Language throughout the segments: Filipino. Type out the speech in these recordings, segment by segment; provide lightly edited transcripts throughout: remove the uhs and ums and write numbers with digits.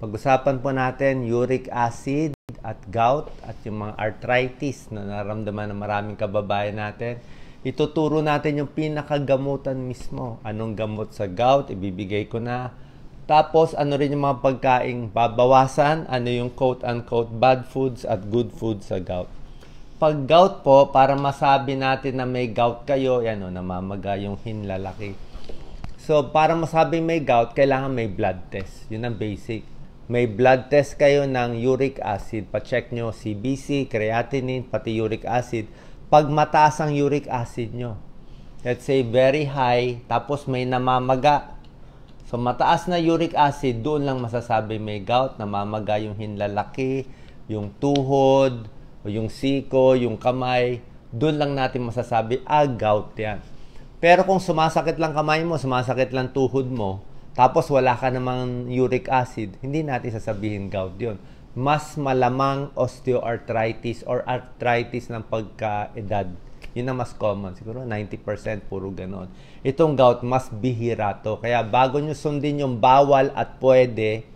Pag-usapan po natin uric acid at gout at yung mga arthritis na naramdaman ng maraming kababayan natin. Ituturo natin yung pinakagamutan mismo. Anong gamot sa gout, ibibigay ko na. Tapos, ano rin yung mga pagkaing babawasan, ano yung quote-unquote bad foods at good foods sa gout. Pag gout po, para masabi natin na may gout kayo, yan o, namamaga yung hinlalaki. So, para masabi may gout, kailangan may blood test. Yun ang basic. May blood test kayo ng uric acid. Pa-check nyo CBC, creatinine, pati uric acid. Pag mataas ang uric acid nyo, let's say very high, tapos may namamaga. So, mataas na uric acid, doon lang masasabi may gout. Namamaga yung hinlalaki, yung tuhod, o yung siko, yung kamay. Doon lang natin masasabi, gout yan. Pero kung sumasakit lang kamay mo, sumasakit lang tuhod mo, tapos wala ka namang uric acid, hindi natin sasabihin gout yun. Mas malamang osteoarthritis or arthritis ng pagka-edad. Yun ang mas common. Siguro 90% puro ganon. Itong gout, mas bihira to. Kaya bago nyo sundin yung bawal at pwede,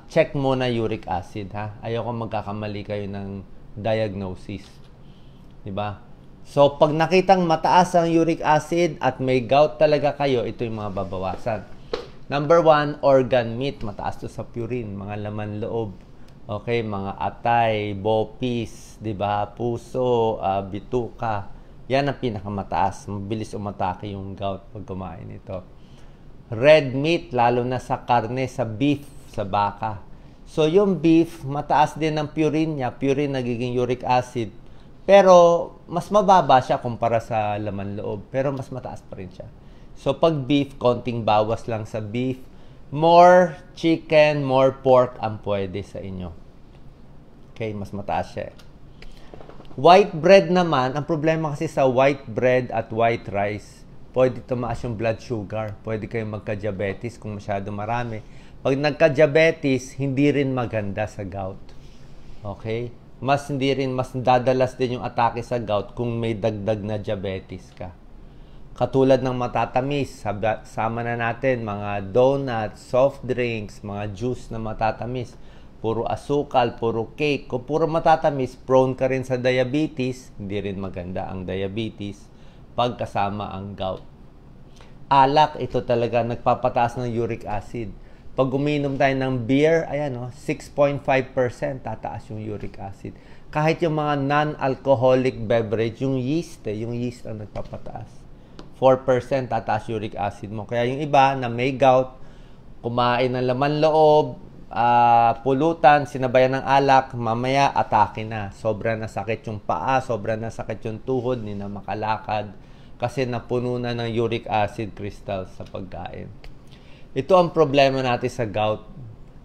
check muna uric acid. Ha? Ayoko magkakamali kayo ng diagnosis. Diba? So, pag nakitang mataas ang uric acid at may gout talaga kayo, ito yung mga babawasan. Number 1, organ meat. Mataas to sa purine. Mga laman loob. Okay, mga atay, bopis, diba? Puso, bituka. Yan ang pinakamataas. Mabilis umatake yung gout pag kumain ito. Red meat, lalo na sa karne, sa beef, sa baka. So, yung beef, mataas din ang purine niya. Purine nagiging uric acid. Pero, mas mababa siya kumpara sa laman loob. Pero, mas mataas pa rin siya. So, pag beef, konting bawas lang sa beef. More chicken, more pork ang pwede sa inyo. Okay, mas mataas siya. White bread naman, ang problema kasi sa white bread at white rice, pwede tumaas yung blood sugar. Pwede kayong magka-diabetes kung masyado marami. Pag nagka-diabetes, hindi rin maganda sa gout. Okay? Mas dadalas din yung atake sa gout kung may dagdag na diabetes ka. Katulad ng matatamis, sama na natin mga donuts, soft drinks, mga juice na matatamis. Puro asukal, puro cake. Kung puro matatamis, prone ka rin sa diabetes. Hindi rin maganda ang diabetes pag kasama ang gout. Alak, ito talaga nagpapataas ng uric acid. Pag uminom tayo ng beer, ayan, 6.5% tataas yung uric acid. Kahit yung mga non-alcoholic beverage, yung yeast ang nagpapataas. 4% tataas uric acid mo. Kaya yung iba na may gout, kumain ng laman loob, pulutan, sinabayan ng alak, mamaya atake na. Sobra na sakit yung paa, sobra na sakit yung tuhod, hindi na makalakad. Kasi napuno na ng uric acid crystals sa pagkain. Ito ang problema natin sa gout.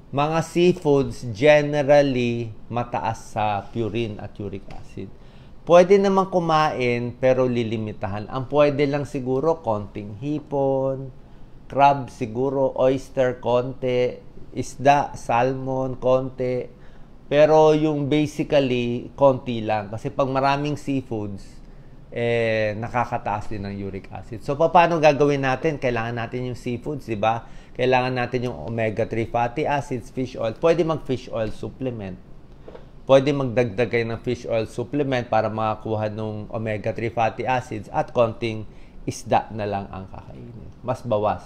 Mga seafoods generally mataas sa purine at uric acid. Pwede naman kumain pero lilimitahan. Ang pwede lang siguro konting hipon, crab siguro, oyster konti, isda, salmon konti. Pero yung basically konti lang. Kasi pag maraming seafoods, nakakataas din ng uric acid. So, paano gagawin natin? Kailangan natin yung seafoods, di ba? Kailangan natin yung omega-3 fatty acids, fish oil. Pwede mag-fish oil supplement. Pwede magdagdag kayo ng fish oil supplement para makakuha ng omega-3 fatty acids at konting isda na lang ang kakainin. Mas bawas.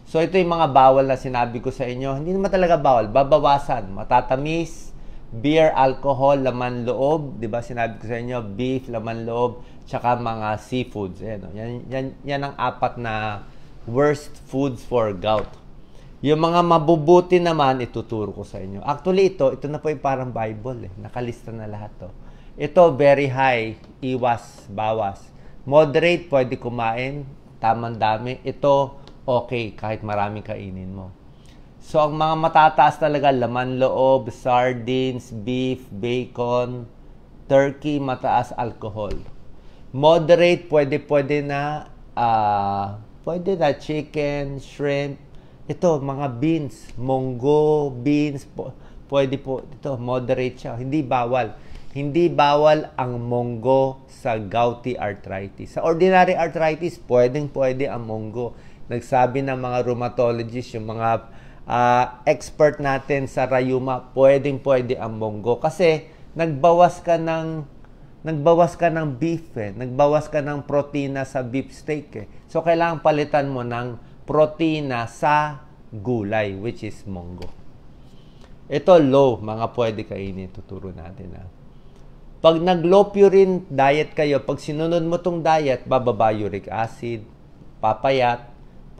So, ito yung mga bawal na sinabi ko sa inyo. Hindi naman talaga bawal. Babawasan. Matatamis, beer, alcohol, laman loob. Diba sinabi ko sa inyo, beef, laman loob, tsaka mga seafoods. Yan ang 4 na worst foods for gout. Yung mga mabubuti naman, ituturo ko sa inyo. Actually, ito na po yung parang Bible. Nakalista na lahat to. Ito, very high. Iwas, bawas. Moderate, pwede kumain. Tamang dami. Ito, okay, kahit maraming kainin mo. So, ang mga matataas talaga, laman loob, sardines, beef, bacon, turkey, mataas alcohol. Moderate, pwede na chicken, shrimp. Ito, mga beans, munggo, beans, pwede po. Ito, moderate siya. Hindi bawal. Hindi bawal ang munggo sa gouty arthritis. Sa ordinary arthritis, pwede ang munggo. Nagsabi ng mga rheumatologist, yung mga expert natin sa rayuma, pwede ang monggo. Kasi nagbawas ka ng beef nagbawas ka ng protina sa beef steak So, kailangan palitan mo ng protina sa gulay, which is monggo. Ito, low, mga pwede kainin. Tuturo natin Pag nag-low purine diet kayo, pag sinunod mo tong diet, bababa uric acid, papayat,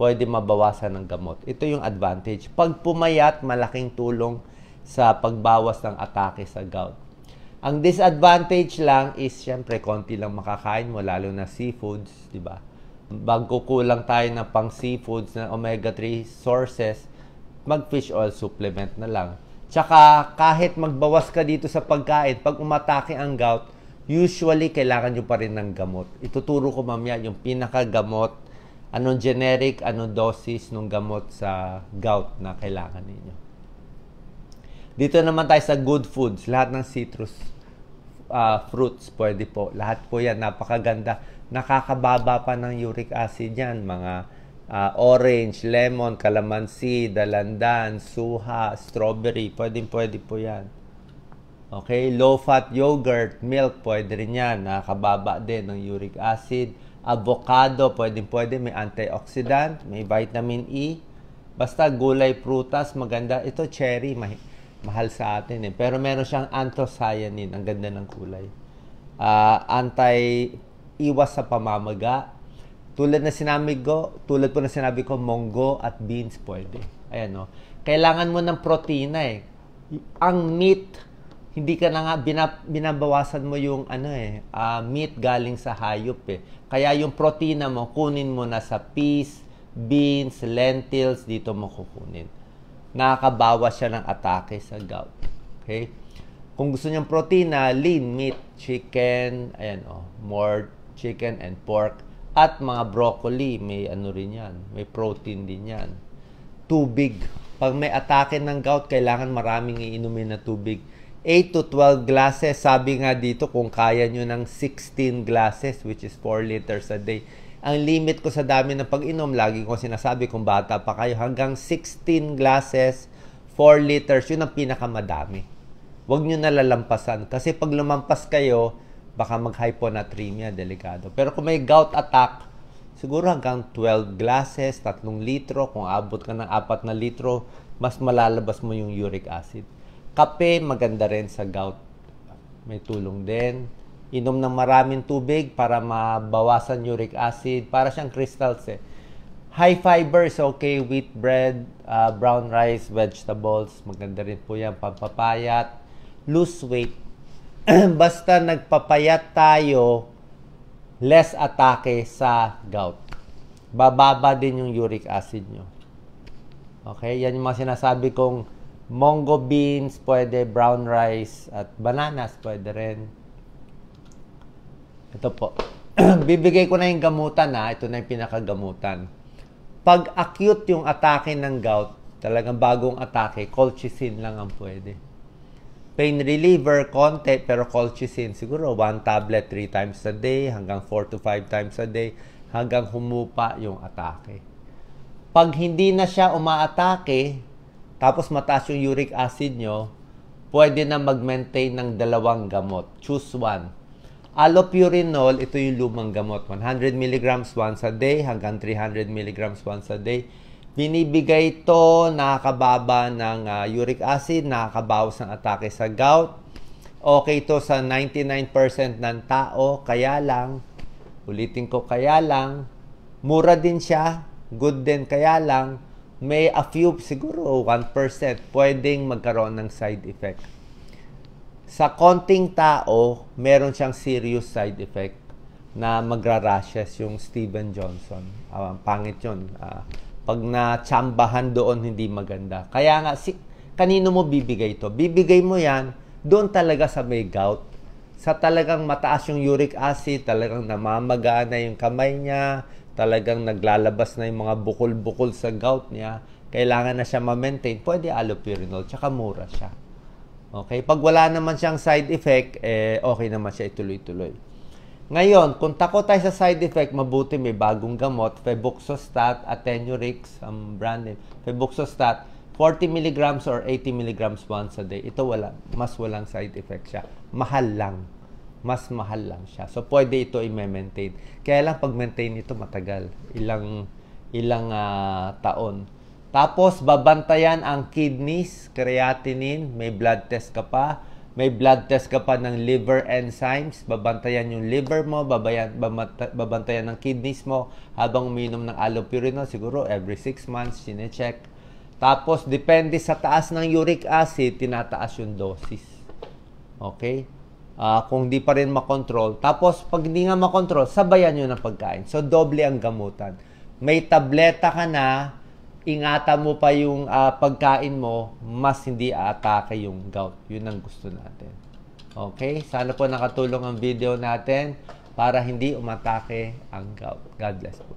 pwede mabawasan ng gamot. Ito yung advantage. Pag pumayat, malaking tulong sa pagbawas ng atake sa gout. Ang disadvantage lang is, syempre, konti lang makakain mo, lalo na seafoods, di ba? Magkukulang tayo ng pang seafoods na omega-3 sources, mag-fish oil supplement na lang. Tsaka, kahit magbawas ka dito sa pagkain, pag umatake ang gout, usually, kailangan nyo pa rin ng gamot. Ituturo ko mamaya yung pinakagamot, anong generic, anong dosis ng gamot sa gout na kailangan ninyo. Dito naman tayo sa good foods. Lahat ng citrus fruits, pwede po. Lahat po yan, napakaganda. Nakakababa pa ng uric acid yan. Mga orange, lemon, calamansi, dalandan, suha, strawberry. Pwede po yan. Okay? Low-fat yogurt, milk, pwede rin yan. Nakakababa din ng uric acid. Avocado, pwede. May antioxidant, may vitamin E. Basta gulay, prutas, maganda. Ito, cherry, mahal sa atin Pero meron siyang anthocyanin. Ang ganda ng kulay. Iwas sa pamamaga. Tulad po na sinabi ko, monggo at beans pwede. Ayan, Kailangan mo ng protina Ang meat, hindi ka na nga, binabawasan mo yung meat galing sa hayop Kaya yung protina mo, kunin mo na sa peas, beans, lentils, dito mo kukunin. Nakakabawas siya ng atake sa gout. Okay? Kung gusto niyang protina, lean meat, chicken, more chicken and pork. At mga broccoli, may rin yan. May protein din yan. Tubig. Pag may atake ng gout, kailangan maraming iinumin na tubig. 8 to 12 glasses. Sabi nga dito, kung kaya nyo ng 16 glasses, which is 4 liters a day. Ang limit ko sa dami ng pag-inom, lagi ko sinasabi kung bata pa kayo, hanggang 16 glasses, 4 liters, yun ang pinakamadami. Huwag nyo nalalampasan. Kasi pag lumampas kayo, baka mag-hyponatremia, delikado. Pero kung may gout attack, siguro hanggang 12 glasses, 3 litro, kung abot ka ng 4 na litro, mas malalabas mo yung uric acid. Kape, maganda rin sa gout. May tulong din. Inom ng maraming tubig para mabawasan uric acid. Para siyang crystals High fiber is okay. Wheat bread, brown rice, vegetables. Maganda rin po yan. Pampapayat. Lose weight. Basta nagpapayat tayo, less atake sa gout. Bababa din yung uric acid nyo. Okay? Yan yung mga sinasabi kong mongo beans, pwede, brown rice, at bananas, pwede rin. Ito po. Bibigay ko na yung gamutan Ito na yung pinakagamutan. Pag acute yung atake ng gout, talagang bagong atake, colchicine lang ang pwede. Pain reliever, konti, pero colchicine, siguro 1 tablet 3 times a day, hanggang 4 to 5 times a day, hanggang humupa yung atake. Pag hindi na siya umaatake, tapos mataas yung uric acid nyo, pwede na mag-maintain ng 2 gamot. Choose one. Allopurinol, ito yung lumang gamot. 100 mg once a day, hanggang 300 mg once a day. Binibigay ito, nakakababa ng uric acid, nakakabawas ng atake sa gout. Okay ito sa 99% ng tao, kaya lang, ulitin ko, kaya lang, mura din siya, good din, kaya lang, may a few, siguro 1%, pwedeng magkaroon ng side effect. Sa konting tao, meron siyang serious side effect na magra-rashes, yung Steven Johnson. Pangit yun. Pag na-tsambahan doon, hindi maganda. Kaya nga, kanino mo bibigay ito? Bibigay mo yan doon talaga sa may gout. Sa talagang mataas yung uric acid, talagang namamaga na yung kamay niya, talagang naglalabas na yung mga bukol-bukol sa gout niya, kailangan na siya ma-maintain, pwede allopurinol, tsaka mura siya. Okay? Pag wala naman siyang side effect, okay naman siya ituloy-tuloy. Ngayon, kung takot tayo sa side effect, mabuti may bagong gamot, Febuxostat, Atenurix, ang brand name, Febuxostat, 40 milligrams or 80 milligrams once a day. Ito mas walang side effect siya. Mahal lang. Mas mahal lang siya. So, pwede ito i-maintain. Kaya lang, pag-maintain ito matagal. Ilang taon. Tapos, babantayan ang kidneys, creatinine, may blood test ka pa. May blood test ka pa ng liver enzymes. Babantayan yung liver mo, babantayan ng kidneys mo habang uminom ng allopurinol. Siguro, every 6 months, sinecheck. Tapos, depende sa taas ng uric acid, tinataas yung dosis. Okay? Kung di pa rin makontrol. Tapos, pag hindi nga makontrol, sabayan nyo ng pagkain. So, doble ang gamutan. May tableta ka na, ingatan mo pa yung pagkain mo, mas hindi aatake yung gout. Yun ang gusto natin. Okay? Sana po nakatulong ang video natin para hindi umatake ang gout. God bless po.